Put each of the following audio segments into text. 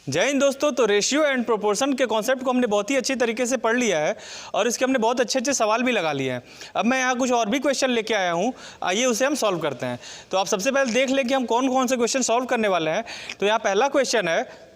जय हिंद दोस्तों। तो रेशियो एंड प्रोपोर्शन के कॉन्सेप्ट को हमने बहुत ही अच्छी तरीके से पढ़ लिया है और इसके हमने बहुत अच्छे अच्छे सवाल भी लगा लिए हैं। अब मैं यहाँ कुछ और भी क्वेश्चन लेके आया हूँ, आइए उसे हम सॉल्व करते हैं। तो आप सबसे पहले देख लें कि हम कौन कौन से क्वेश्चन सॉल्व करने वाले हैं। तो यहाँ पहला क्वेश्चन है,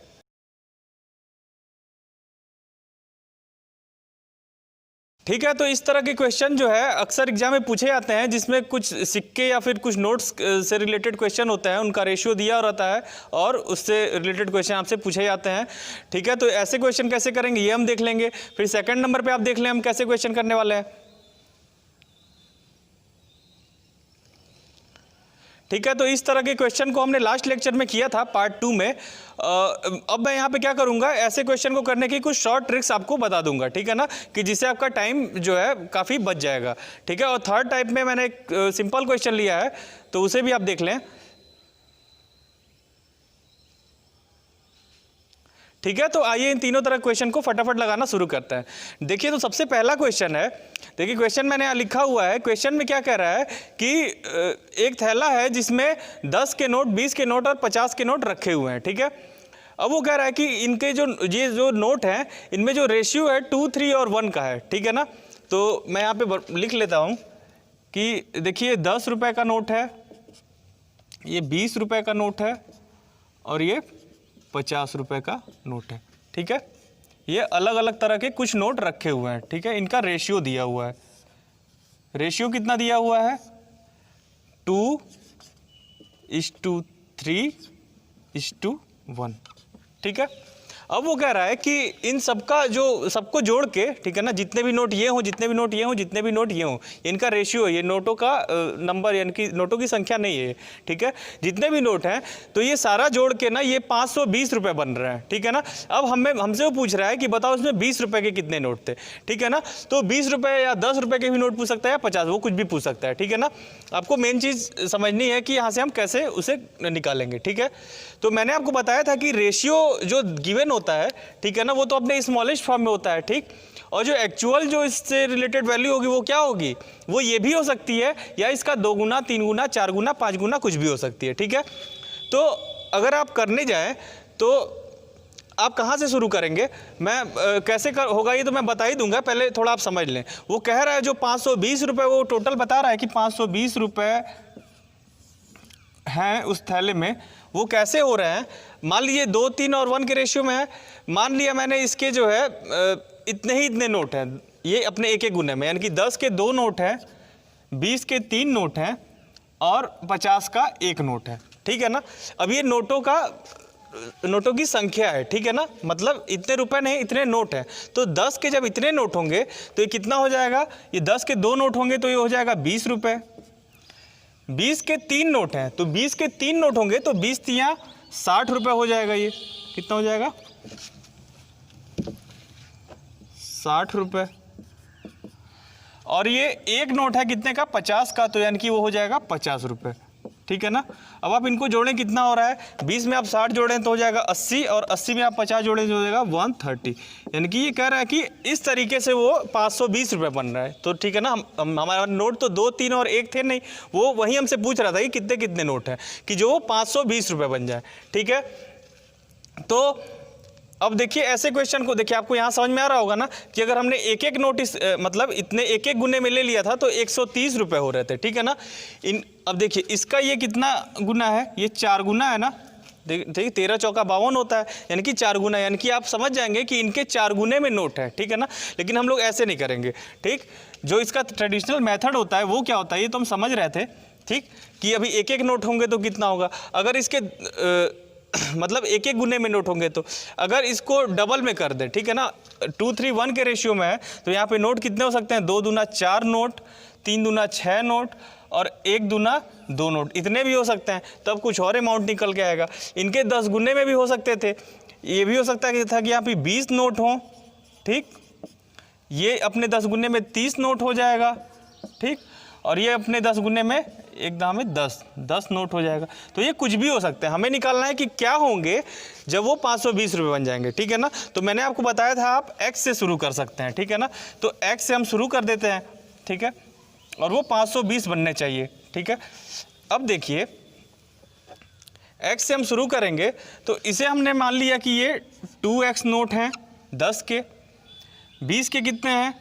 ठीक है। तो इस तरह के क्वेश्चन जो है अक्सर एग्जाम में पूछे जाते हैं, जिसमें कुछ सिक्के या फिर कुछ नोट्स से रिलेटेड क्वेश्चन होते हैं, उनका रेशियो दिया रहता है और उससे रिलेटेड क्वेश्चन आपसे पूछे जाते हैं। ठीक है, तो ऐसे क्वेश्चन कैसे करेंगे ये हम देख लेंगे। फिर सेकंड नंबर पे आप देख लें हम कैसे क्वेश्चन करने वाले हैं। ठीक है, तो इस तरह के क्वेश्चन को हमने लास्ट लेक्चर में किया था पार्ट 2 में। अब मैं यहाँ पे क्या करूँगा, ऐसे क्वेश्चन को करने की कुछ शॉर्ट ट्रिक्स आपको बता दूंगा, ठीक है ना, कि जिससे आपका टाइम जो है काफ़ी बच जाएगा। ठीक है, और थर्ड टाइप में मैंने एक सिंपल क्वेश्चन लिया है, तो उसे भी आप देख लें। ठीक है, तो आइए इन तीनों तरह क्वेश्चन को फटाफट लगाना शुरू करते हैं। देखिए, तो सबसे पहला क्वेश्चन है, देखिए क्वेश्चन मैंने यहाँ लिखा हुआ है। क्वेश्चन में क्या कह रहा है कि एक थैला है जिसमें 10 के नोट, 20 के नोट और 50 के नोट रखे हुए हैं। ठीक है, अब वो कह रहा है कि इनके ये जो नोट हैं, इनमें जो रेशियो है 2, 3 और 1 का है। ठीक है ना, तो मैं यहाँ पे लिख लेता हूँ कि देखिए 10 रुपये का नोट है, ये 20 रुपये का नोट है और ये 50 रुपये का नोट है। ठीक है, ये अलग अलग तरह के कुछ नोट रखे हुए हैं। ठीक है, इनका रेशियो दिया हुआ है। रेशियो कितना दिया हुआ है? 2:3:1। ठीक है, अब वो कह रहा है कि इन सबका जो सबको जोड़ के, ठीक है ना, जितने भी नोट ये हों, जितने भी नोट ये हों, जितने भी नोट ये हों, इनका रेशियो है, ये नोटों का नंबर, यानी कि नोटों की संख्या नहीं है। ठीक है, जितने भी नोट हैं तो ये सारा जोड़ के ना ये 520 रुपये बन रहे हैं। ठीक है ना, अब हमसे वो पूछ रहा है कि बताओ इसमें 20 रुपये के कितने नोट थे। ठीक है ना, तो 20 रुपये या 10 रुपये के भी नोट पूछ सकता है या 50, वो कुछ भी पूछ सकता है। ठीक है ना, आपको मेन चीज़ समझनी है कि यहाँ से हम कैसे उसे निकालेंगे। ठीक है, तो मैंने आपको बताया था कि रेशियो जो गिवन होता है, ठीक है ना, वो तो अपने स्मॉलेस्ट फॉर्म में होता है। ठीक, और जो एक्चुअल जो इससे रिलेटेड वैल्यू होगी वो क्या होगी, वो ये भी हो सकती है या इसका 2 गुना, 3 गुना, 4 गुना, 5 गुना कुछ भी हो सकती है। ठीक है, तो अगर आप करने जाएं तो आप कहाँ से शुरू करेंगे, मैं कैसे होगा ये तो मैं बता ही दूंगा, पहले थोड़ा आप समझ लें। वो कह रहा है जो 520 रुपये, वो टोटल बता रहा है कि 520 रुपये हैं उस थैले में। वो कैसे हो रहे हैं, मान लीजिए 2, 3 और 1 के रेशियो में है। मान लिया मैंने इसके जो है इतने ही इतने नोट हैं, ये अपने एक एक गुने में, यानी कि 10 के 2 नोट हैं, 20 के 3 नोट हैं और 50 का 1 नोट है। ठीक है ना, अब ये नोटों की संख्या है। ठीक है ना, मतलब इतने रुपए नहीं, इतने नोट हैं। तो 10 के जब इतने नोट होंगे तो ये कितना हो जाएगा, ये 10 के 2 नोट होंगे तो ये हो जाएगा 20 रुपये। 20 के 3 नोट हैं तो 20 के 3 नोट होंगे तो 20 तियां 60 रुपये हो जाएगा। ये कितना हो जाएगा, 60 रुपये। और ये एक नोट है कितने का, 50 का, तो यानी कि वो हो जाएगा 50 रुपये। ठीक है ना, अब आप इनको जोड़ें, कितना हो रहा है, 20 में आप 60 जोड़ें तो हो जाएगा 80 और 80 में आप 50 जोड़ें तो हो जाएगा 130। यानी कि ये कह रहा है कि इस तरीके से वो 520 रुपये बन रहा है। तो ठीक है ना, हमारा नोट तो 2, 3 और 1 थे नहीं, वो वही हमसे पूछ रहा था कि कितने कितने नोट हैं, कि जो 520 रुपये बन जाए। ठीक है, तो अब देखिए ऐसे क्वेश्चन को देखिए, आपको यहाँ समझ में आ रहा होगा ना कि अगर हमने एक एक नोटिस मतलब इतने एक एक गुने में ले लिया था तो 130 रुपये हो रहे थे। ठीक है ना, अब देखिए इसका ये कितना गुना है, ये 4 गुना है ना। देखिए 13 चौका 52 होता है, यानी कि 4 गुना, यानी कि आप समझ जाएंगे कि इनके 4 गुने में नोट है। ठीक है ना, लेकिन हम लोग ऐसे नहीं करेंगे। ठीक, जो इसका ट्रेडिशनल मेथड होता है वो क्या होता है, ये तो हम समझ रहे थे। ठीक, कि अभी एक एक नोट होंगे तो कितना होगा, अगर इसके मतलब एक एक गुने में नोट होंगे तो अगर इसको डबल में कर दे, ठीक है ना, 2, 3, 1 के रेशियो में है तो यहाँ पे नोट कितने हो सकते हैं, 2 दूना 4 नोट, 3 दूना 6 नोट और 1 दूना 2 नोट, इतने भी हो सकते हैं। तब कुछ और अमाउंट निकल के आएगा। इनके 10 गुने में भी हो सकते थे, ये भी हो सकता है कि यहाँ पे 20 नोट हों। ठीक, ये अपने 10 गुने में 30 नोट हो जाएगा। ठीक, और ये अपने 10 गुने में एकदम में 10 नोट हो जाएगा। तो ये कुछ भी हो सकते हैं, हमें निकालना है कि क्या होंगे जब वो 520 रुपये बन जाएंगे। ठीक है ना, तो मैंने आपको बताया था आप x से शुरू कर सकते हैं। ठीक है ना, तो x से हम शुरू कर देते हैं। ठीक है, और वो 520 बनने चाहिए। ठीक है, अब देखिए x से हम शुरू करेंगे तो इसे हमने मान लिया कि ये 2x नोट हैं 10 के, 20 के कितने हैं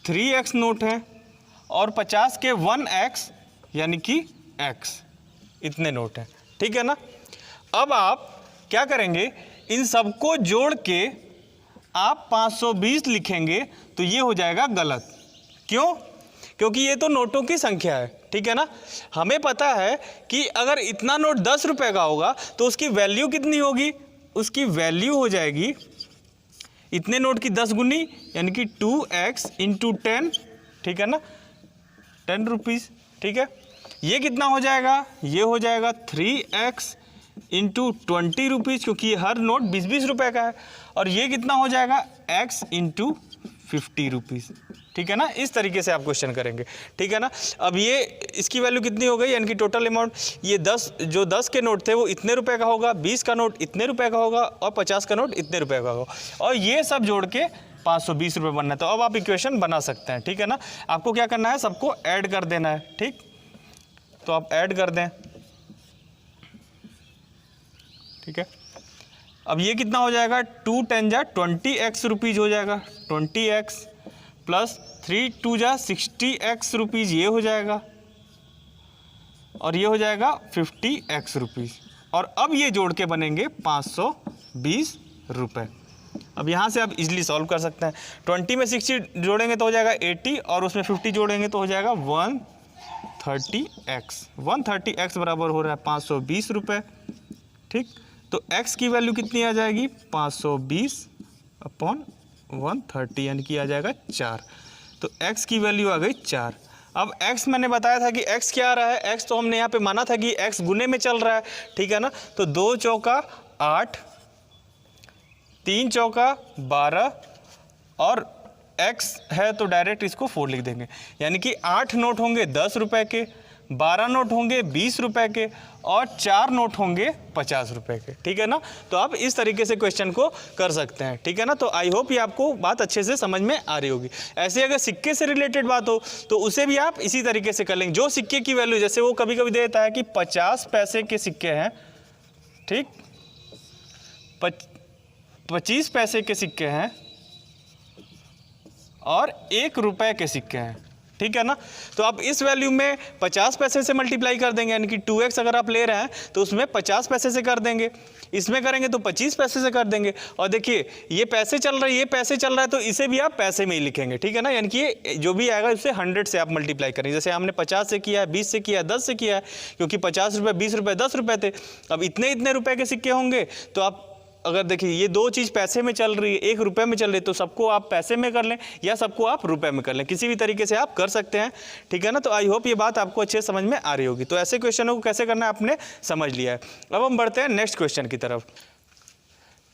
3x नोट हैं, और 50 के 1x यानी कि x, इतने नोट हैं। ठीक है ना। अब आप क्या करेंगे, इन सबको जोड़ के आप 520 लिखेंगे तो ये हो जाएगा गलत। क्यों? क्योंकि ये तो नोटों की संख्या है। ठीक है ना। हमें पता है कि अगर इतना नोट 10 रुपए का होगा तो उसकी वैल्यू कितनी होगी, उसकी वैल्यू हो जाएगी इतने नोट की 10 गुनी यानी कि 2x इंटू 10। ठीक है ना, 10 रुपीज़। ठीक है, ये कितना हो जाएगा, ये हो जाएगा 3x इंटू 20 रुपीज़, क्योंकि हर नोट 20-20 रुपए का है। और ये कितना हो जाएगा x इंटू 50 रुपीज़। ठीक है ना, इस तरीके से आप क्वेश्चन करेंगे। ठीक है ना। अब ये इसकी वैल्यू कितनी हो गई, यानी कि टोटल अमाउंट ये 10 के नोट थे वो इतने रुपए का होगा, 20 का नोट इतने रुपए का होगा, और 50 का नोट इतने रुपए का होगा, और ये सब जोड़ के 520 रुपये बनना है। तो अब आप इक्वेशन बना सकते हैं। ठीक है ना। आपको क्या करना है, सबको ऐड कर देना है। ठीक, तो आप ऐड कर दें। ठीक है, अब ये कितना हो जाएगा, 2 10 जा 20x रुपीज़ हो जाएगा, 20x प्लस 3 2 जा 60x रुपीज़ ये हो जाएगा, और ये हो जाएगा 50x रुपीज़, और अब ये जोड़ के बनेंगे 520 रुपये। अब यहाँ से आप इजीली सॉल्व कर सकते हैं। 20 में 60 जोड़ेंगे तो हो जाएगा 80, और उसमें 50 जोड़ेंगे तो हो जाएगा 130x। 130x बराबर हो रहा है 520 रुपये। ठीक, तो x की वैल्यू कितनी आ जाएगी, 520 अपॉन 130 यानी कि आ जाएगा 4। तो x की वैल्यू आ गई 4। अब x मैंने बताया था कि x क्या आ रहा है, x तो हमने यहाँ पे माना था कि x गुने में चल रहा है। ठीक है ना। तो 2 चौका 8, 3 चौका 12, और x है तो डायरेक्ट इसको 4 लिख देंगे, यानी कि 8 नोट होंगे 10 रुपए के, 12 नोट होंगे 20 रुपए के, और 4 नोट होंगे 50 रुपए के। ठीक है ना। तो आप इस तरीके से क्वेश्चन को कर सकते हैं। ठीक है ना। तो आई होप ये आपको बात अच्छे से समझ में आ रही होगी। ऐसे अगर सिक्के से रिलेटेड बात हो तो उसे भी आप इसी तरीके से कर लेंगे। जो सिक्के की वैल्यू, जैसे वो कभी कभी देता है कि 50 पैसे के सिक्के हैं, ठीक, 25 पैसे के सिक्के हैं, और 1 रुपए के सिक्के हैं। ठीक है ना। तो आप इस वैल्यू में 50 पैसे से मल्टीप्लाई कर देंगे, यानी कि 2x अगर आप ले रहे हैं तो उसमें 50 पैसे से कर देंगे, इसमें करेंगे तो 25 पैसे से कर देंगे। और देखिए ये पैसे चल रहा है, ये पैसे चल रहा है, तो इसे भी आप पैसे में ही लिखेंगे। ठीक है ना। यानी कि जो भी आएगा उससे 100 से आप मल्टीप्लाई करेंगे। जैसे हमने 50 से किया है, 20 से किया है, 10 से किया है, क्योंकि 50 रुपये, 20 रुपये, 10 रुपये थे। अब इतने इतने रुपए के सिक्के होंगे, तो आप अगर देखिए ये दो चीज़ पैसे में चल रही है, 1 रुपये में चल रही है, तो सबको आप पैसे में कर लें या सबको आप रुपए में कर लें, किसी भी तरीके से आप कर सकते हैं। ठीक है ना। तो आई होप ये बात आपको अच्छे समझ में आ रही होगी। तो ऐसे क्वेश्चनों को कैसे करना है आपने समझ लिया है। अब हम बढ़ते हैं नेक्स्ट क्वेश्चन की तरफ।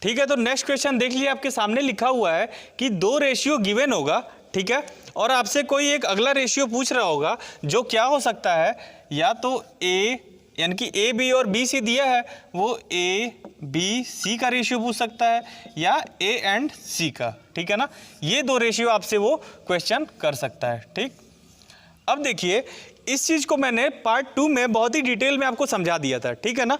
ठीक है, तो नेक्स्ट क्वेश्चन देख लीजिए, आपके सामने लिखा हुआ है कि 2 रेशियो गिवन होगा। ठीक है, और आपसे कोई एक अगला रेशियो पूछ रहा होगा, जो क्या हो सकता है, या तो ए यानी कि ए बी और बी सी दिया है, वो ए बी सी का रेशियो पूछ सकता है, या ए एंड सी का। ठीक है ना। ये 2 रेशियो आपसे वो क्वेश्चन कर सकता है। ठीक, अब देखिए इस चीज़ को मैंने पार्ट 2 में बहुत ही डिटेल में आपको समझा दिया था। ठीक है ना,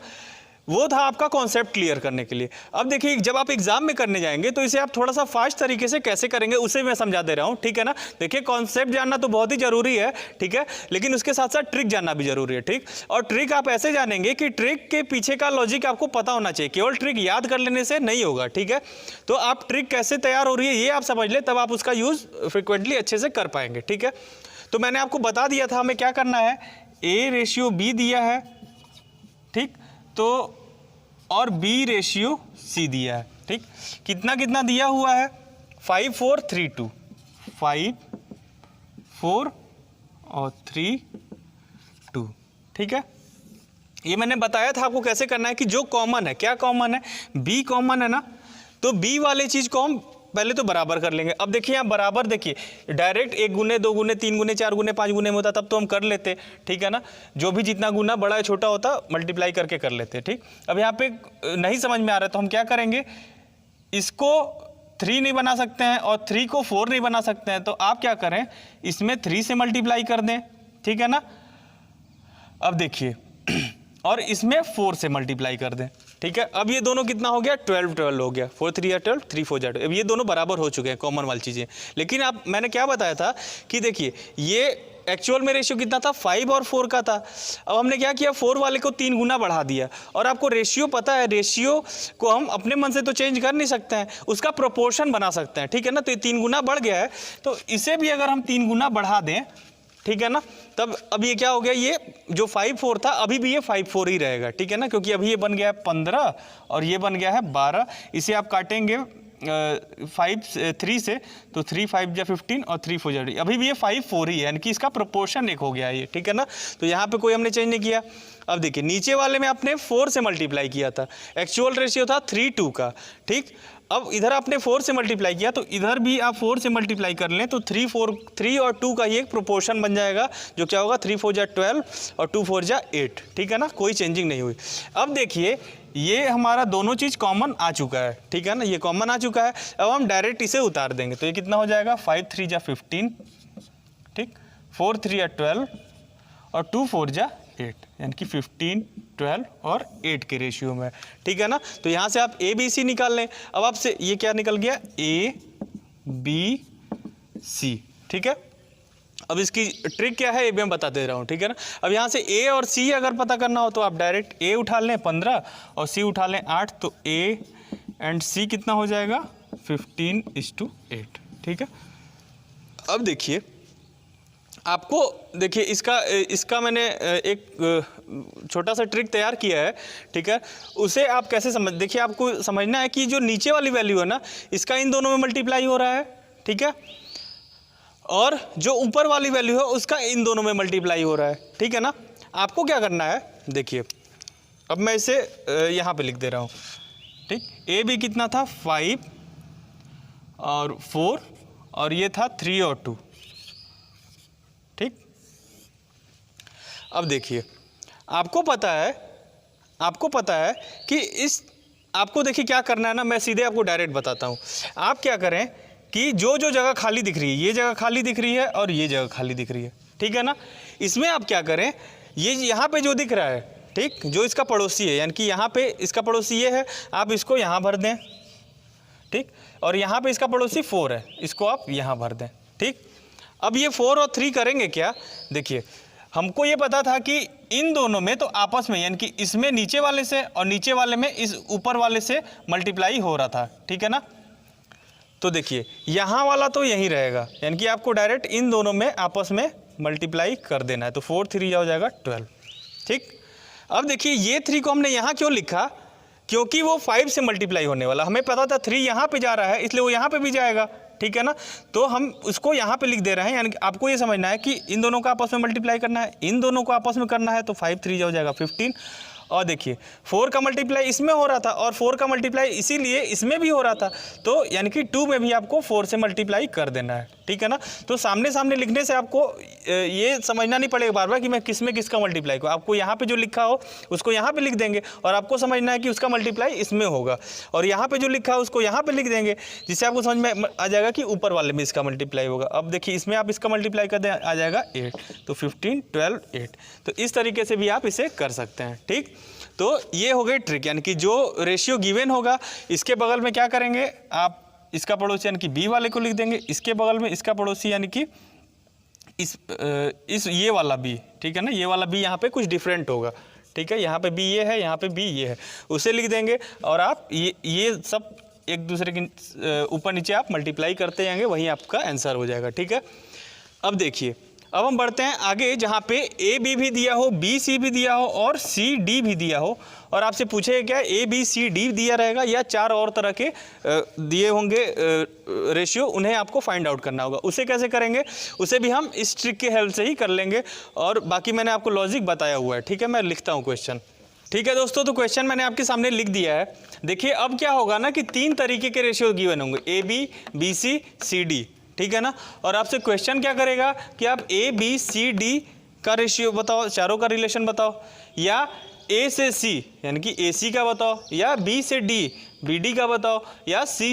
वो था आपका कॉन्सेप्ट क्लियर करने के लिए। अब देखिए जब आप एग्जाम में करने जाएंगे तो इसे आप थोड़ा सा फास्ट तरीके से कैसे करेंगे उसे मैं समझा दे रहा हूँ। ठीक है ना। देखिए कॉन्सेप्ट जानना तो बहुत ही जरूरी है, ठीक है, लेकिन उसके साथ साथ ट्रिक जानना भी जरूरी है। ठीक, और ट्रिक आप ऐसे जानेंगे कि ट्रिक के पीछे का लॉजिक आपको पता होना चाहिए, केवल ट्रिक याद कर लेने से नहीं होगा। ठीक है, तो आप ट्रिक कैसे तैयार हो रही है ये आप समझ ले, तब आप उसका यूज फ्रिक्वेंटली अच्छे से कर पाएंगे। ठीक है, तो मैंने आपको बता दिया था हमें क्या करना है, ए रेशियो बी दिया है, ठीक, तो और B रेशियो C दिया है। ठीक, कितना कितना दिया हुआ है, 5 4 3 2, 5 4 और 3 2। ठीक है, ये मैंने बताया था आपको कैसे करना है कि जो कॉमन है, क्या कॉमन है, B कॉमन है ना, तो B वाले चीज़ को हम पहले तो बराबर कर लेंगे। अब देखिए यहाँ बराबर, देखिए डायरेक्ट 1 गुने 2 गुने 3 गुने 4 गुने 5 गुने में होता तब तो हम कर लेते। ठीक है ना, जो भी जितना गुना बड़ा या छोटा होता मल्टीप्लाई करके कर लेते। ठीक, अब यहाँ पे नहीं समझ में आ रहा है तो हम क्या करेंगे, इसको 3 नहीं बना सकते हैं और 3 को 4 नहीं बना सकते हैं, तो आप क्या करें, इसमें 3 से मल्टीप्लाई कर दें। ठीक है ना। अब देखिए और इसमें 4 से मल्टीप्लाई कर दें, ठीक है। अब ये दोनों कितना हो गया, 12 12 हो गया, 4 3 12, 3 4 12। अब ये दोनों बराबर हो चुके हैं, कॉमन वाली चीज़ें। लेकिन आप मैंने क्या बताया था कि देखिए ये एक्चुअल में रेशियो कितना था, 5 और 4 का था। अब हमने क्या किया, 4 वाले को 3 गुना बढ़ा दिया। और आपको रेशियो पता है, रेशियो को हम अपने मन से तो चेंज कर नहीं सकते हैं, उसका प्रोपोर्शन बना सकते हैं, ठीक है ना। तो ये 3 गुना बढ़ गया है, तो इसे भी अगर हम 3 गुना बढ़ा दें, ठीक है ना, तब अब ये क्या हो गया, ये जो 5 4 था अभी भी ये 5 4 ही रहेगा, ठीक है ना, क्योंकि अभी ये बन गया है 15 और ये बन गया है 12। इसे आप काटेंगे 5 3 से, तो 3 5 जा 15 और 3 4 जा, अभी भी ये 5 4 ही है, यानी कि इसका प्रोपोर्शन एक हो गया है ये, ठीक है ना। तो यहाँ पे कोई हमने चेंज नहीं किया। अब देखिए नीचे वाले में आपने 4 से मल्टीप्लाई किया था, एक्चुअल रेशियो था 3 2 का, ठीक। अब इधर आपने 4 से मल्टीप्लाई किया, तो इधर भी आप 4 से मल्टीप्लाई कर लें, तो 3 और 2 का ये एक प्रोपोर्शन बन जाएगा, जो क्या होगा 3 4 जा 12 और 2 4 जा 8, ठीक है ना, कोई चेंजिंग नहीं हुई। अब देखिए ये हमारा दोनों चीज़ कॉमन आ चुका है, ठीक है ना, ये कॉमन आ चुका है। अब हम डायरेक्ट इसे उतार देंगे, तो ये कितना हो जाएगा, 5 3 जा 15, ठीक, 4 3 जा 12 और 2 4 जा 8, यानी कि 15 12 और 8 के रेशियो में, ठीक है ना। तो यहाँ से आप ए बी सी निकाल लें। अब आपसे ये क्या निकल गया, ए बी सी, ठीक है। अब इसकी ट्रिक क्या है ये भी मैं बता दे रहा हूँ, ठीक है ना। अब यहाँ से ए और सी अगर पता करना हो तो आप डायरेक्ट ए उठा लें 15 और सी उठा लें 8, तो ए एंड सी कितना हो जाएगा, 15:8, ठीक है। अब देखिए आपको, देखिए इसका मैंने एक छोटा सा ट्रिक तैयार किया है, ठीक है। उसे आप कैसे देखिए आपको समझना है कि जो नीचे वाली वैल्यू है ना, इसका इन दोनों में मल्टीप्लाई हो रहा है, ठीक है, और जो ऊपर वाली वैल्यू है उसका इन दोनों में मल्टीप्लाई हो रहा है, ठीक है ना। आपको क्या करना है, देखिए अब मैं इसे यहाँ पे लिख दे रहा हूँ, ठीक। ए बी कितना था, 5 और 4 और ये था 3 और 2, ठीक। अब देखिए आपको पता है कि इस आपको देखिए क्या करना है ना, मैं सीधे आपको डायरेक्ट बताता हूँ। आप क्या करें कि जो जगह खाली दिख रही है, ये जगह खाली दिख रही है और ये जगह खाली दिख रही है, ठीक है ना। इसमें आप क्या करें, ये यहाँ पे जो दिख रहा है, ठीक, जो इसका पड़ोसी है, यानी कि यहाँ पे इसका पड़ोसी ये है, आप इसको यहाँ भर दें, ठीक, और यहाँ पे इसका पड़ोसी 4 है, इसको आप यहाँ भर दें, ठीक। अब ये 4 और 3 करेंगे क्या, देखिए हमको ये पता था कि इन दोनों में तो आपस में, यानी कि इसमें नीचे वाले से और नीचे वाले में इस ऊपर वाले से मल्टीप्लाई हो रहा था, ठीक है ना। तो देखिए यहाँ वाला तो यहीं रहेगा, यानी कि आपको डायरेक्ट इन दोनों में आपस में मल्टीप्लाई कर देना है, तो 4 3 हो जाएगा 12, ठीक। अब देखिए ये 3 को हमने यहाँ क्यों लिखा, क्योंकि वो 5 से मल्टीप्लाई होने वाला, हमें पता था 3 यहाँ पे जा रहा है, इसलिए वो यहाँ पे भी जाएगा, ठीक है ना। तो हम उसको यहाँ पे लिख दे रहे हैं, यानी कि आपको ये समझना है कि इन दोनों को आपस में मल्टीप्लाई करना है, इन दोनों को आपस में करना है, तो 5 3 हो जाएगा 15। और देखिए 4 का मल्टीप्लाई इसमें हो रहा था और 4 का मल्टीप्लाई इसीलिए इसमें भी हो रहा था, तो यानी कि 2 में भी आपको 4 से मल्टीप्लाई कर देना है, ठीक है ना। तो सामने सामने लिखने से आपको ये समझना नहीं पड़ेगा बार बार कि मैं किस में किसका मल्टीप्लाई करूँ। आपको यहाँ पे जो लिखा हो उसको यहाँ पे लिख देंगे और आपको समझना है कि उसका मल्टीप्लाई इसमें होगा, और यहाँ पे जो लिखा है उसको यहाँ पे लिख देंगे, जिससे आपको समझ में आ जाएगा कि ऊपर वाले में इसका मल्टीप्लाई होगा। अब देखिए इसमें आप इसका मल्टीप्लाई कर दें, आ जाएगा 8, तो 15 12 8। तो इस तरीके से भी आप इसे कर सकते हैं, ठीक। तो ये हो गई ट्रिक, यानी कि जो रेशियो गिवन होगा इसके बगल में क्या करेंगे, आप इसका पड़ोसी यानी कि बी वाले को लिख देंगे, इसके बगल में इसका पड़ोसी यानी कि इस ये वाला बी, ठीक है ना, ये वाला बी यहाँ पे कुछ डिफरेंट होगा, ठीक है, यहाँ पे बी ये है, यहाँ पे बी ये है, उसे लिख देंगे और आप ये सब एक दूसरे के ऊपर नीचे आप मल्टीप्लाई करते जाएंगे, वहीं आपका आंसर हो जाएगा, ठीक है। अब देखिए अब हम बढ़ते हैं आगे, जहाँ पे ए बी भी दिया हो, बी सी भी दिया हो और सी डी भी दिया हो, और आपसे पूछे क्या ए बी सी डी दिया रहेगा या 4 और तरह के दिए होंगे रेशियो, उन्हें आपको फाइंड आउट करना होगा। उसे कैसे करेंगे, उसे भी हम इस ट्रिक के हेल्प से ही कर लेंगे, और बाकी मैंने आपको लॉजिक बताया हुआ है, ठीक है। मैं लिखता हूँ क्वेश्चन, ठीक है दोस्तों। तो क्वेश्चन मैंने आपके सामने लिख दिया है। देखिए अब क्या होगा ना कि 3 तरीके के रेशियो गिवन होंगे, A B C C D, ठीक है ना। और आपसे क्वेश्चन क्या करेगा कि आप ए बी सी डी का रेशियो बताओ, चारों का रिलेशन बताओ, या ए से सी यानी कि ए सी का बताओ, या बी से डी बी डी का बताओ, या सी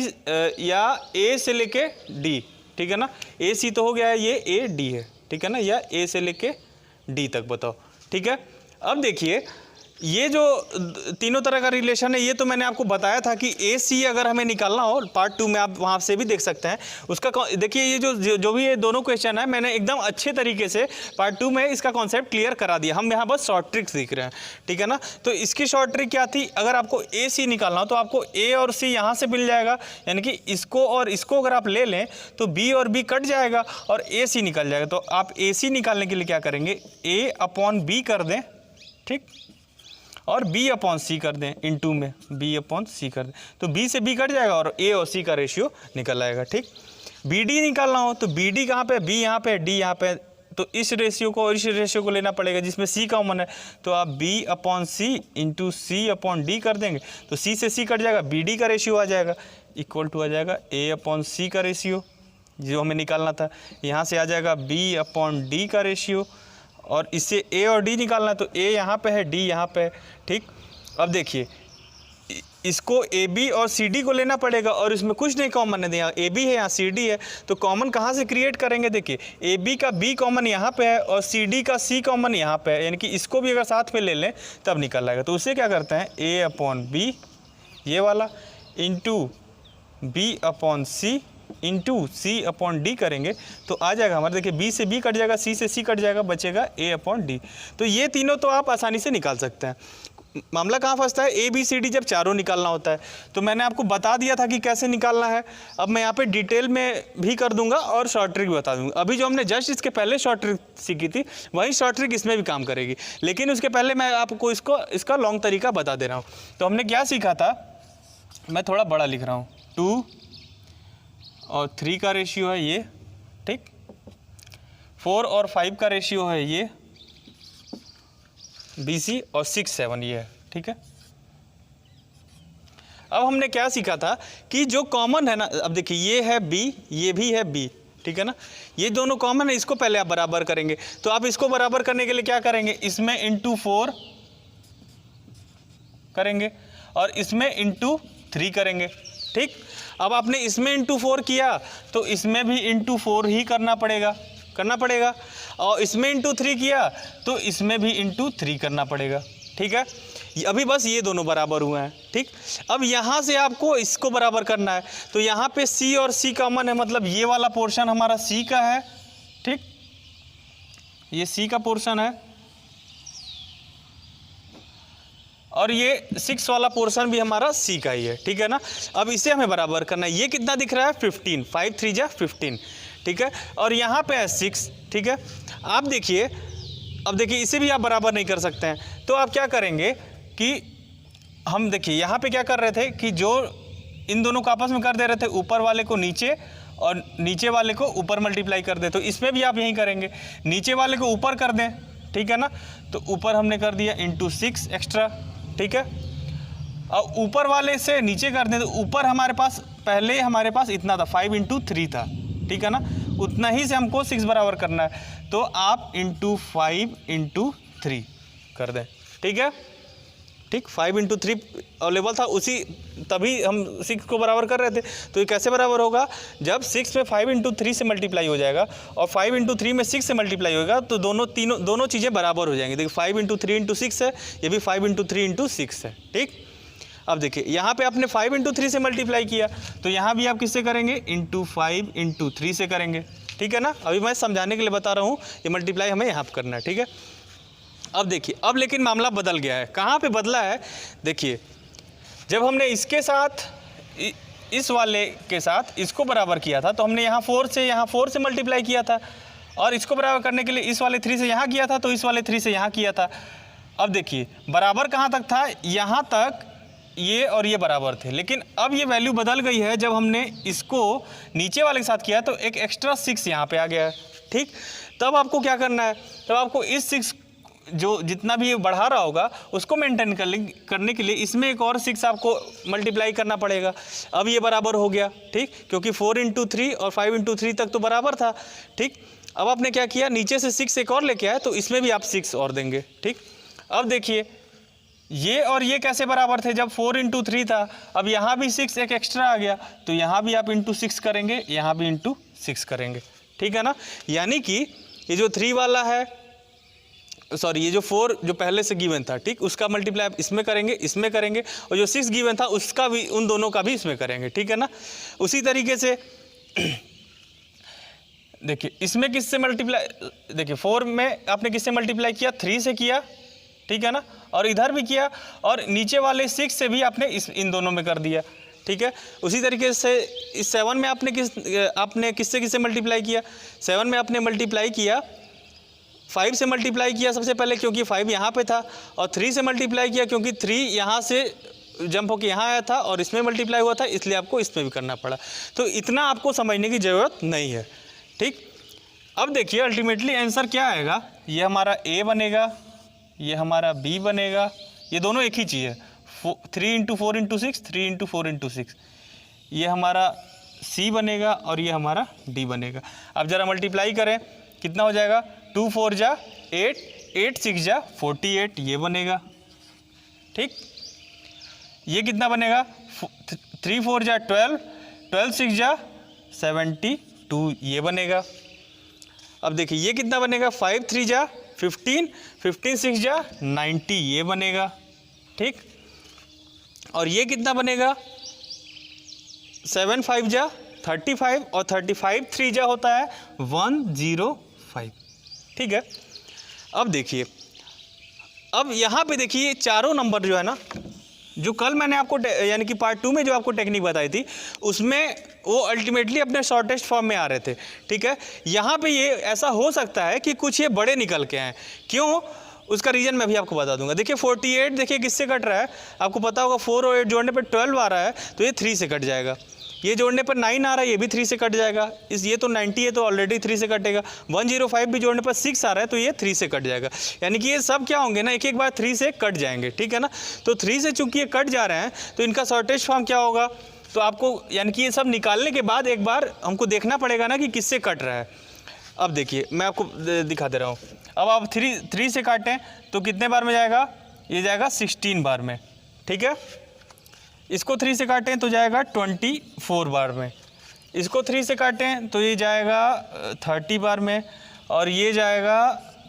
या ए से लेके डी, ठीक है ना। ए सी तो हो गया है, ये ए डी है, ठीक है ना, या ए से लेके डी तक बताओ, ठीक है। अब देखिए ये जो तीनों तरह का रिलेशन है ये तो मैंने आपको बताया था कि ए सी अगर हमें निकालना हो, पार्ट 2 में आप वहाँ से भी देख सकते हैं उसका। देखिए ये जो भी ये दोनों क्वेश्चन है मैंने एकदम अच्छे तरीके से पार्ट 2 में इसका कॉन्सेप्ट क्लियर करा दिया। हम यहाँ बस शॉर्ट ट्रिक्स सीख रहे हैं, ठीक है ना। तो इसकी शॉर्ट ट्रिक क्या थी, अगर आपको ए सी निकालना हो तो आपको ए और सी यहाँ से मिल जाएगा, यानी कि इसको और इसको अगर आप ले लें तो बी और बी कट जाएगा और ए सी निकल जाएगा। तो आप ए सी निकालने के लिए क्या करेंगे, ए अपॉन बी कर दें, ठीक, और b अपॉन सी कर दें, इनटू में b अपॉन सी कर दें, तो b से b कट जाएगा और a और c का रेशियो निकल आएगा, ठीक। bd निकालना हो तो bd कहाँ पे, b यहाँ पे, d यहाँ पे, तो इस रेशियो को और इस रेशियो को लेना पड़ेगा जिसमें c कॉमन है, तो आप b अपॉन सी इंटू सी अपॉन डी कर देंगे, तो c से c कट जाएगा, bd का रेशियो आ जाएगा इक्वल टू आ जाएगा a अपॉन सी का रेशियो जो हमें निकालना था, यहाँ से आ जाएगा b अपॉन डी का रेशियो, और इससे a और d निकालना है तो a यहाँ पे है, d यहाँ पे है, ठीक। अब देखिए इसको AB और CD को लेना पड़ेगा और इसमें कुछ नहीं कॉमन है, यहाँ AB है यहाँ CD है, तो कॉमन कहाँ से क्रिएट करेंगे, देखिए AB का B कॉमन यहाँ पे है और CD का C कॉमन यहाँ पे है, यानी कि इसको भी अगर साथ में ले लें तब निकल आएगा। तो उसे क्या करते हैं, A अपॉन B ये वाला into B upon C into C upon D करेंगे तो आ जाएगा हमारे, देखिए बी से बी कट जाएगा, सी से सी कट जाएगा, बचेगा ए अपॉन डी। तो ये तीनों तो आप आसानी से निकाल सकते हैं। मामला कहाँ फंसता है, ए बी सी डी जब चारों निकालना होता है तो मैंने आपको बता दिया था कि कैसे निकालना है। अब मैं यहाँ पे डिटेल में भी कर दूंगा और शॉर्ट ट्रिक भी बता दूंगा। अभी जो हमने जस्ट इसके पहले शॉर्ट ट्रिक सीखी थी वही शॉर्ट ट्रिक इसमें भी काम करेगी, लेकिन उसके पहले मैं आपको इसका लॉन्ग तरीका बता दे रहा हूँ। तो हमने क्या सीखा था, मैं थोड़ा बड़ा लिख रहा हूँ, 2 और 3 का रेशियो है ये, ठीक, 4 और 5 का रेशियो है ये BC और 6 7 ये है, ठीक है। अब हमने क्या सीखा था कि जो कॉमन है ना, अब देखिए ये है B ये भी है B, ठीक है ना, ये दोनों कॉमन है, इसको पहले आप बराबर करेंगे। तो आप इसको बराबर करने के लिए क्या करेंगे, इसमें इंटू 4 करेंगे और इसमें इंटू 3 करेंगे, ठीक। अब आपने इसमें इंटू 4 किया तो इसमें भी इंटू 4 ही करना पड़ेगा और इसमें इंटू 3 किया तो इसमें भी इंटू 3 करना पड़ेगा, ठीक है। अभी बस ये दोनों बराबर हुए हैं, ठीक। अब यहाँ से आपको इसको बराबर करना है, तो यहाँ पे C और C कॉमन है, मतलब ये वाला पोर्शन हमारा C का है, ठीक, ये C का पोर्शन है और ये 6 वाला पोर्शन भी हमारा C का ही है, ठीक है ना। अब इसे हमें बराबर करना है, ये कितना दिख रहा है 15, 5 3 जा 15, ठीक है, और यहाँ पे है 6, ठीक है। आप देखिए, अब देखिए इसे भी आप बराबर नहीं कर सकते हैं, तो आप क्या करेंगे कि हम देखिए यहाँ पे क्या कर रहे थे कि जो इन दोनों को आपस में कर दे रहे थे, ऊपर वाले को नीचे और नीचे वाले को ऊपर मल्टीप्लाई कर दे, तो इसमें भी आप यही करेंगे, नीचे वाले को ऊपर कर दें, ठीक है ना, तो ऊपर हमने कर दिया इंटू 6 एक्स्ट्रा, ठीक है। और ऊपर वाले से नीचे कर दें तो ऊपर हमारे पास पहले हमारे पास इतना था 5 इंटू 3 था, ठीक है ना, उतना ही से हमको 6 बराबर करना है, तो आप इंटू 5 इंटू 3 कर दें, ठीक है, ठीक। 5 इंटू 3 अवेलेबल था, उसी तभी हम 6 को बराबर कर रहे थे। तो ये कैसे बराबर होगा, जब 6 में 5 इंटू 3 से मल्टीप्लाई हो जाएगा और 5 इंटू 3 में 6 से मल्टीप्लाई होगा तो दोनों चीज़ें बराबर हो जाएंगी। देखिए 5 इंटू 3 इंटू 6 है, ये भी 5 इंटू 3 इंटू 6 है, ठीक। अब देखिए यहाँ पे आपने 5 इंटू 3 से मल्टीप्लाई किया तो यहाँ भी आप किससे करेंगे, इंटू 5 इंटू 3 से करेंगे, ठीक है ना। अभी मैं समझाने के लिए बता रहा हूँ, ये मल्टीप्लाई हमें यहाँ पर करना है, ठीक है। अब देखिए, अब लेकिन मामला बदल गया है। कहाँ पे बदला है, देखिए जब हमने इसके साथ इस वाले के साथ इसको बराबर किया था तो हमने यहाँ 4 से मल्टीप्लाई किया था और इसको बराबर करने के लिए इस वाले 3 से यहाँ किया था, तो इस वाले 3 से यहाँ किया था। अब देखिए बराबर कहाँ तक था, यहाँ तक ये और ये बराबर थे, लेकिन अब ये वैल्यू बदल गई है। जब हमने इसको नीचे वाले के साथ किया तो एक एक्स्ट्रा 6 यहाँ पे आ गया है, ठीक। तब आपको क्या करना है, तब आपको इस 6 जो जितना भी ये बढ़ा रहा होगा उसको मेंटेन करने के लिए इसमें एक और 6 आपको मल्टीप्लाई करना पड़ेगा। अब ये बराबर हो गया, ठीक, क्योंकि 4 इंटू 3 और 5 इंटू 3 तक तो बराबर था, ठीक। अब आपने क्या किया, नीचे से 6 एक और लेके आए तो इसमें भी आप 6 और देंगे, ठीक। अब देखिए ये और ये कैसे बराबर थे, जब 4 इंटू 3 था, अब यहाँ भी 6 एक एक्स्ट्रा आ गया तो यहाँ भी आप इंटू 6 करेंगे, यहाँ भी इंटू 6 करेंगे, ठीक है ना। यानी कि ये जो 3 वाला है सॉरी ये जो 4 जो पहले से गिवन था, ठीक, उसका मल्टीप्लाई आप इसमें करेंगे और जो 6 गिवन था उसका भी, उन दोनों का भी इसमें करेंगे, ठीक है ना। उसी तरीके से देखिए इसमें किससे मल्टीप्लाई, देखिए 4 में आपने किससे मल्टीप्लाई किया, 3 से किया, ठीक है ना, और इधर भी किया, और नीचे वाले 6 से भी आपने इन दोनों में कर दिया, ठीक है। उसी तरीके से इस 7 में आपने किससे मल्टीप्लाई किया, 7 में आपने मल्टीप्लाई किया 5 से मल्टीप्लाई किया सबसे पहले, क्योंकि 5 यहाँ पे था, और 3 से मल्टीप्लाई किया क्योंकि 3 यहाँ से जंप होकर यहाँ आया था और इसमें मल्टीप्लाई हुआ था, इसलिए आपको इसमें भी करना पड़ा। तो इतना आपको समझने की ज़रूरत नहीं है, ठीक। अब देखिए अल्टीमेटली आंसर क्या आएगा, ये हमारा A बनेगा, ये हमारा B बनेगा, ये दोनों एक ही चीज़ है, 3 × 4 × 6, 3 × 4 × 6, ये हमारा C बनेगा और ये हमारा D बनेगा। अब ज़रा मल्टीप्लाई करें, कितना हो जाएगा, 2 4 जा 8, 8 6 जा 48, ये बनेगा, ठीक। ये कितना बनेगा, 3 4 जा 12, 12 6 जा 72, ये बनेगा। अब देखिए ये कितना बनेगा, 5 3 जा 15, 15 6 जा 90, ये बनेगा, ठीक। और ये कितना बनेगा, 7 5 जा 35 और 35 3 जा होता है 105, ठीक है। अब देखिए, अब यहाँ पे देखिए चारों नंबर जो है ना, जो कल मैंने आपको यानी कि पार्ट 2 में जो आपको टेक्निक बताई थी, उसमें वो अल्टीमेटली अपने शॉर्टेस्ट फॉर्म में आ रहे थे, ठीक है। यहाँ पे ये ऐसा हो सकता है कि कुछ ये बड़े निकल के आए, क्यों, उसका रीज़न मैं भी आपको बता दूंगा। देखिए 48 देखिए किससे कट रहा है, आपको पता होगा 4 और 8 जोड़ने पर 12 आ रहा है, तो ये 3 से कट जाएगा। ये जोड़ने पर 9 आ रहा है, ये भी 3 से कट जाएगा। ये तो 90 है तो ऑलरेडी 3 से कटेगा। 105 भी जोड़ने पर 6 आ रहा है, तो ये 3 से कट जाएगा। यानी कि ये सब क्या होंगे ना, एक एक बार 3 से कट जाएंगे, ठीक है ना। तो 3 से चूंकि ये कट जा रहे हैं, तो इनका शॉर्टेज फॉर्म क्या होगा, तो आपको यानी कि ये सब निकालने के बाद एक बार हमको देखना पड़ेगा ना कि किससे कट रहा है। अब देखिए मैं आपको दिखा दे रहा हूँ। अब आप 3 से काटें तो कितने बार में जाएगा, ये जाएगा 16 बार में, ठीक है। इसको 3 से काटें तो जाएगा 24 बार में, इसको 3 से काटें तो ये जाएगा 30 बार में, और ये जाएगा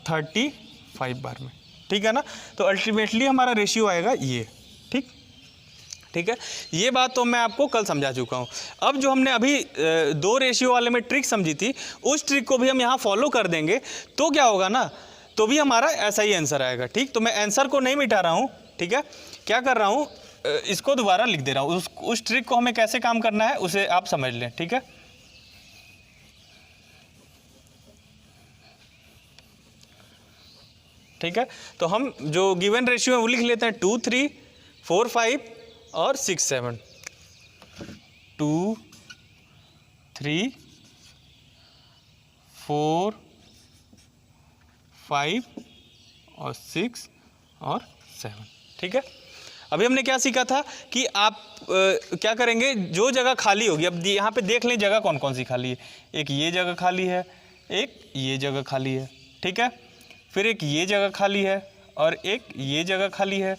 35 बार में, ठीक है ना। तो अल्टीमेटली हमारा रेशियो आएगा ये, ठीक है। ये बात तो मैं आपको कल समझा चुका हूँ। अब जो हमने अभी 2 रेशियो वाले में ट्रिक समझी थी, उस ट्रिक को भी हम यहाँ फॉलो कर देंगे तो क्या होगा ना, तो भी हमारा ऐसा ही आंसर आएगा, ठीक। तो मैं आंसर को नहीं मिटा रहा हूँ, ठीक है। क्या कर रहा हूँ, इसको दोबारा लिख दे रहा हूँ। उस ट्रिक को हमें कैसे काम करना है उसे आप समझ लें, ठीक है। ठीक है, तो हम जो गिवन रेशियो है वो लिख लेते हैं, 2 3 4 5 और 6 7, 2 3 4 5 और 6 और 7, ठीक है। अभी हमने क्या सीखा था कि आप क्या करेंगे, जो जगह खाली होगी, अब यहाँ पे देख लें जगह कौन कौन सी खाली है। एक ये जगह खाली है, एक ये जगह खाली है, ठीक है। फिर एक ये जगह खाली है, और एक ये जगह खाली है,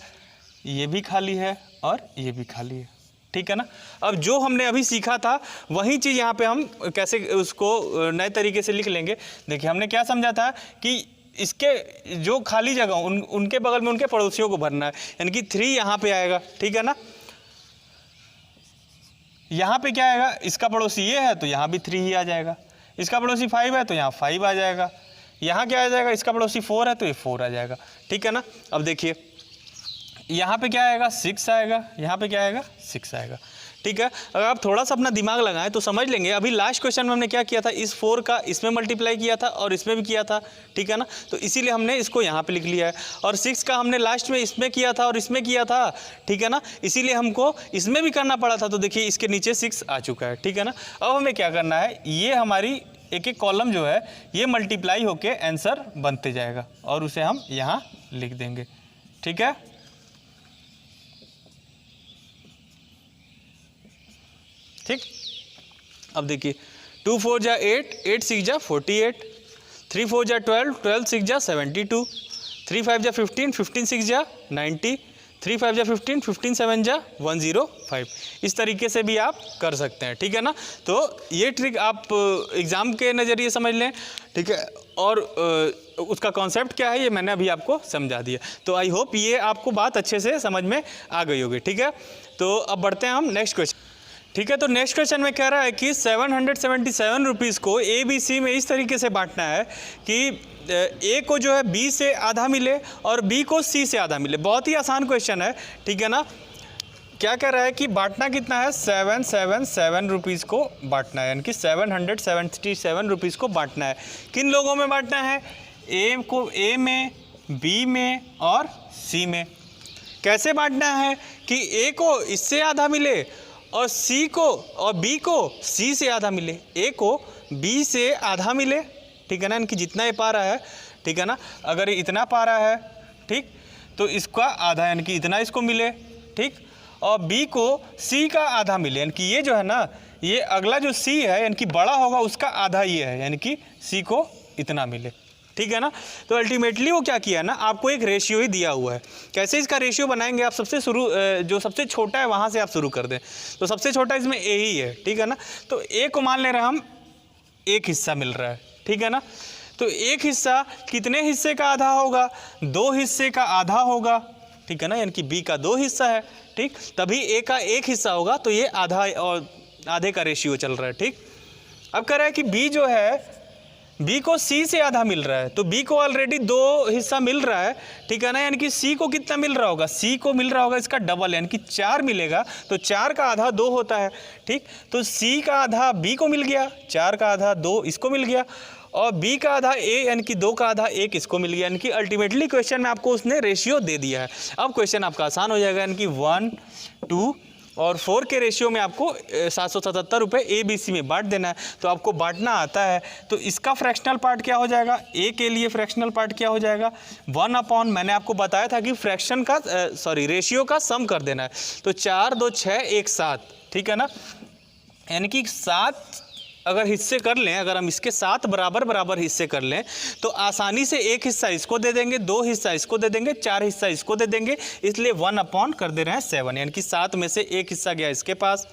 ये भी खाली है, और ये भी खाली है, ठीक है ना। अब जो हमने अभी सीखा था वही चीज़ यहाँ पे हम कैसे उसको नए तरीके से लिख लेंगे। देखिए हमने क्या समझा था कि इसके जो खाली जगह उनके बगल में उनके पड़ोसियों को भरना है, यानी कि 3 यहाँ पे आएगा, ठीक है ना। यहाँ पे क्या आएगा, इसका पड़ोसी ये है तो यहाँ भी 3 ही आ जाएगा, इसका पड़ोसी 5 है तो यहाँ 5 आ जाएगा, यहाँ क्या आ जाएगा, इसका पड़ोसी 4 है तो ये 4 आ जाएगा, ठीक है ना। अब देखिए यहाँ पे क्या आएगा, 6 आएगा, यहाँ पे क्या आएगा, 6 आएगा, ठीक है। अगर आप थोड़ा सा अपना दिमाग लगाएं तो समझ लेंगे। अभी लास्ट क्वेश्चन में हमने क्या किया था, इस 4 का इसमें मल्टीप्लाई किया था और इसमें भी किया था, ठीक है ना। तो इसीलिए हमने इसको यहाँ पे लिख लिया है, और 6 का हमने लास्ट में इसमें किया था और इसमें किया था, ठीक है ना। इसीलिए हमको इसमें भी करना पड़ा था, तो देखिए इसके नीचे 6 आ चुका है, ठीक है ना। अब हमें क्या करना है, ये हमारी एक एक कॉलम जो है ये मल्टीप्लाई होके आंसर बनते जाएगा, और उसे हम यहाँ लिख देंगे, ठीक है। ठीक, अब देखिए 2 4 जा 8, 8 6 जा 48, 3 4 जा 12, 12 6 जा 72, 3 5 जा 15, 15 6 जा 90, 3 5 जा 15, 15 7 जा 105। इस तरीके से भी आप कर सकते हैं, ठीक है ना। तो ये ट्रिक आप एग्ज़ाम के नज़रिए समझ लें, ठीक है। और उसका कॉन्सेप्ट क्या है ये मैंने अभी आपको समझा दिया। तो आई होप ये आपको बात अच्छे से समझ में आ गई होगी, ठीक है। तो अब बढ़ते हैं हम नेक्स्ट क्वेश्चन, ठीक है। तो नेक्स्ट क्वेश्चन में कह रहा है कि 777 रुपीज़ को ABC में इस तरीके से बांटना है कि A को जो है B से आधा मिले और B को C से आधा मिले। बहुत ही आसान क्वेश्चन है, ठीक है ना। क्या कह रहा है कि बांटना कितना है, 777 रुपीज़ को बांटना है, यानी कि 777 रुपीज़ को बांटना है। किन लोगों में बांटना है, A को A में, B में और C में। कैसे बांटना है कि A को इससे आधा मिले और C को और B को C से आधा मिले, A को B से आधा मिले, ठीक है ना, इनकी जितना ये पा रहा है, ठीक है ना। अगर इतना पा रहा है, ठीक, तो इसका आधा यानी कि इतना इसको मिले, ठीक। और B को C का आधा मिले, यानी कि ये जो है ना, ये अगला जो C है यानी कि बड़ा होगा उसका आधा ये है, यानी कि C को इतना मिले, ठीक है ना। तो अल्टीमेटली वो क्या किया ना, आपको एक रेशियो ही दिया हुआ है। कैसे इसका रेशियो बनाएंगे आप, सबसे शुरू जो सबसे छोटा है वहाँ से आप शुरू कर दें। तो सबसे छोटा इसमें A ही है, ठीक है ना। तो A को मान ले रहे हम एक हिस्सा मिल रहा है, ठीक है ना। तो एक हिस्सा कितने हिस्से का आधा होगा, 2 हिस्से का आधा होगा, ठीक है ना, यानी कि B का 2 हिस्सा है, ठीक, तभी A का 1 हिस्सा होगा। तो ये आधा और आधे का रेशियो चल रहा है, ठीक। अब कह रहा है कि B जो है, B को C से आधा मिल रहा है, तो B को ऑलरेडी 2 हिस्सा मिल रहा है, ठीक है ना, यानी कि C को कितना मिल रहा होगा, C को मिल रहा होगा इसका डबल, यानी कि 4 मिलेगा। तो 4 का आधा 2 होता है, ठीक। तो C का आधा B को मिल गया, 4 का आधा 2 इसको मिल गया, और B का आधा A यानी कि 2 का आधा 1 इसको मिल गया, यानी कि अल्टीमेटली क्वेश्चन में आपको उसने रेशियो दे दिया है। अब क्वेश्चन आपका आसान हो जाएगा, यानी कि 1 2 और 4 के रेशियो में आपको 777 रुपये ABC में बांट देना है। तो आपको बांटना आता है, तो इसका फ्रैक्शनल पार्ट क्या हो जाएगा, A के लिए फ्रैक्शनल पार्ट क्या हो जाएगा, 1/, मैंने आपको बताया था कि फ्रैक्शन का रेशियो का सम कर देना है। तो 4 2 6 1 7, ठीक है ना, यानी कि 7 अगर हिस्से कर लें, अगर हम इसके 7 बराबर बराबर हिस्से कर लें तो आसानी से 1 हिस्सा इसको दे देंगे, 2 हिस्सा इसको दे देंगे, 4 हिस्सा इसको दे देंगे, इसलिए 1/, कर दे रहे हैं 7, यानी कि 7 में से 1 हिस्सा गया इसके पास।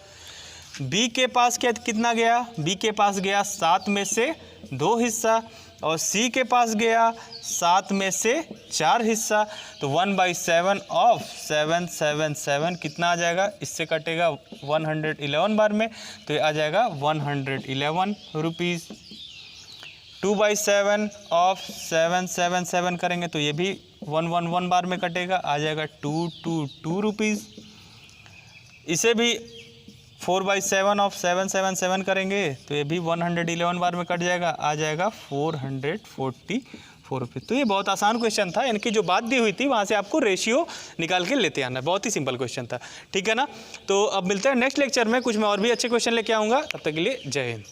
B के पास क्या कितना गया, B के पास गया 7 में से 2 हिस्सा, और C के पास गया 7 में से 4 हिस्सा। तो 1/7 ऑफ 777 कितना आ जाएगा, इससे कटेगा 111 बार में, तो ये आ जाएगा 111 रुपीज़। 2/7 ऑफ 777 करेंगे तो ये भी 111 बार में कटेगा, आ जाएगा 222 रुपीज़। इसे भी 4/7 ऑफ 777 करेंगे तो ये भी 111 बार में कट जाएगा, आ जाएगा 444 रुपये। तो ये बहुत आसान क्वेश्चन था, यानी कि जो बात दी हुई थी वहाँ से आपको रेशियो निकाल के लेते आना, बहुत ही सिंपल क्वेश्चन था, ठीक है ना। तो अब मिलते हैं नेक्स्ट लेक्चर में, कुछ मैं और भी अच्छे क्वेश्चन लेके आऊँगा, तब तक के लिए जय हिंद।